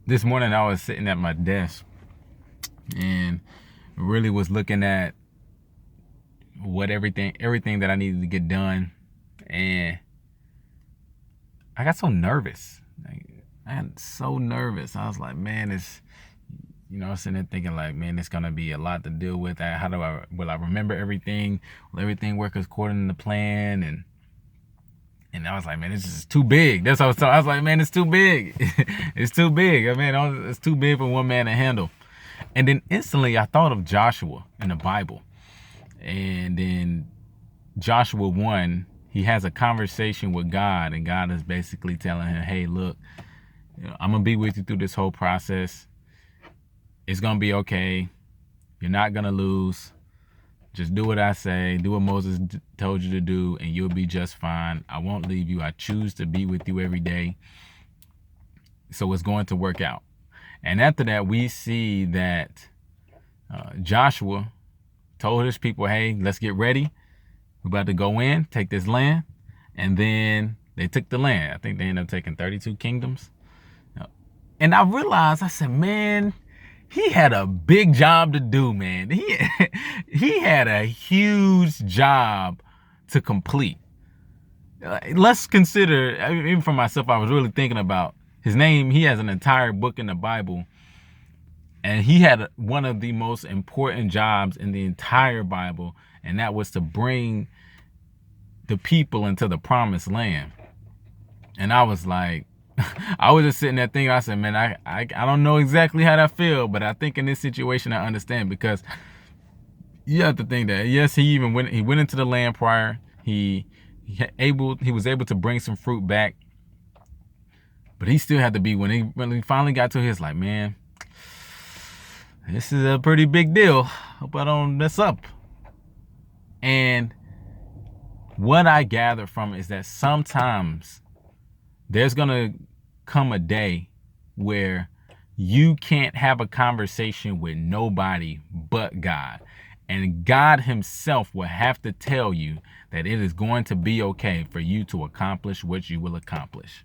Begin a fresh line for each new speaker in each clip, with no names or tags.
This morning I was sitting at my desk and really was looking at what everything that I needed to get done, and I got so nervous. I got so nervous. I was like, man, I was sitting there thinking like, man, it's gonna be a lot to deal with. Will I remember everything? Will everything work according to plan? And I was like, man, this is too big. That's what I was talking. I was like, man, it's too big. It's too big. I mean, it's too big for one man to handle. And then instantly I thought of Joshua in the Bible. And then Joshua 1, he has a conversation with God, and God is basically telling him, hey, look, I'm going to be with you through this whole process. It's going to be okay. You're not going to lose. Just do what I say. Do what Moses told you to do, and you'll be just fine. I won't leave you. I choose to be with you every day. So it's going to work out. And after that, we see that Joshua told his people, hey, let's get ready. We're about to go in, take this land. And then they took the land. I think they ended up taking 32 kingdoms. And I realized, I said, man, he had a big job to do, man. He had a huge job to complete. Let's consider, even for myself, I was really thinking about his name. He has an entire book in the Bible, and he had one of the most important jobs in the entire Bible, and that was to bring the people into the promised land. And I was like, I was just sitting there thinking, I said, man, I don't know exactly how that feel, but I think in this situation I understand, because you have to think that, yes, he went into the land prior. He was able to bring some fruit back, but he still had to be, when he finally got to his, like, man, this is a pretty big deal. Hope I don't mess up. And what I gathered from it is that sometimes there's going to come a day where you can't have a conversation with nobody but God. And God himself will have to tell you that it is going to be okay for you to accomplish what you will accomplish.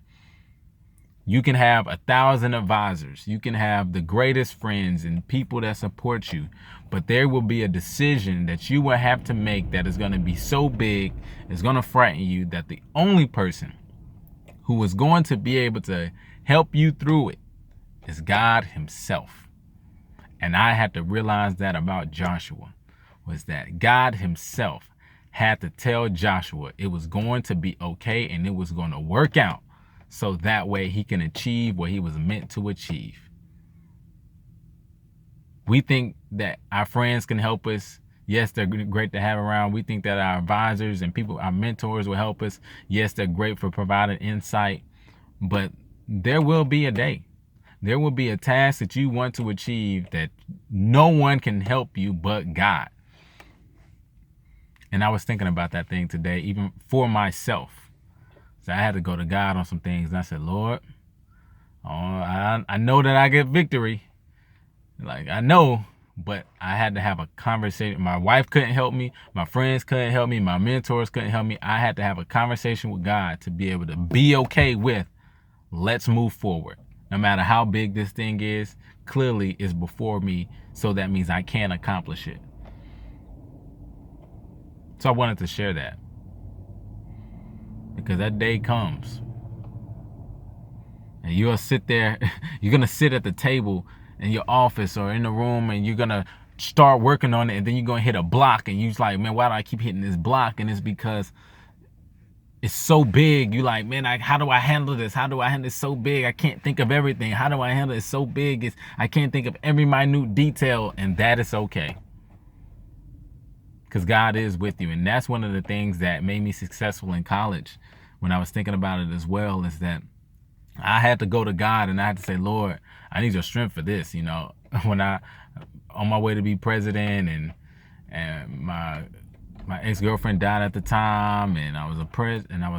You can have 1,000 advisors. You can have the greatest friends and people that support you. But there will be a decision that you will have to make that is going to be so big, it's going to frighten you, that the only person who is going to be able to help you through it is God himself. And I had to realize that about Joshua, was that God himself had to tell Joshua it was going to be okay and it was going to work out, so that way he can achieve what he was meant to achieve. We think that our friends can help us. Yes, they're great to have around. We think that our advisors and people, our mentors, will help us. Yes, they're great for providing insight. But there will be a day. There will be a task that you want to achieve that no one can help you but God. And I was thinking about that thing today, even for myself. So I had to go to God on some things. And I said, Lord, I know that I get victory. Like, I know. But I had to have a conversation. My wife couldn't help me. My friends couldn't help me. My mentors couldn't help me. I had to have a conversation with God to be able to be okay with, let's move forward. No matter how big this thing is, clearly it's before me. So that means I can accomplish it. So I wanted to share that, because that day comes and you'll sit there. You're going to sit at the table in your office or in the room, and you're going to start working on it, and then you're going to hit a block, and you're like, man, why do I keep hitting this block? And it's because it's so big. You like, man, how do I handle this? How do I handle this so big? I can't think of everything. How do I handle it? It's so big. I can't think of every minute detail, and that is okay, because God is with you. And that's one of the things that made me successful in college, when I was thinking about it as well, is that I had to go to God and I had to say, Lord, I need your strength for this. When on my way to be president, and my ex-girlfriend died at the time, and I was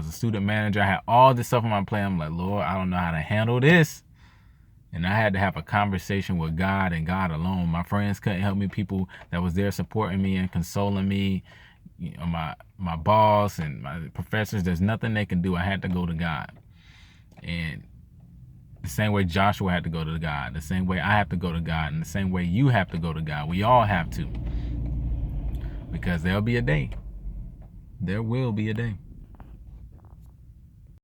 a student manager. I had all this stuff on my plate. I'm like, Lord, I don't know how to handle this. And I had to have a conversation with God and God alone. My friends couldn't help me. People that was there supporting me and consoling me, my boss and my professors, there's nothing they can do. I had to go to God. And The same way Joshua had to go to God, the same way I have to go to God, and the same way you have to go to God. We all have to. Because there'll be a day. There will be a day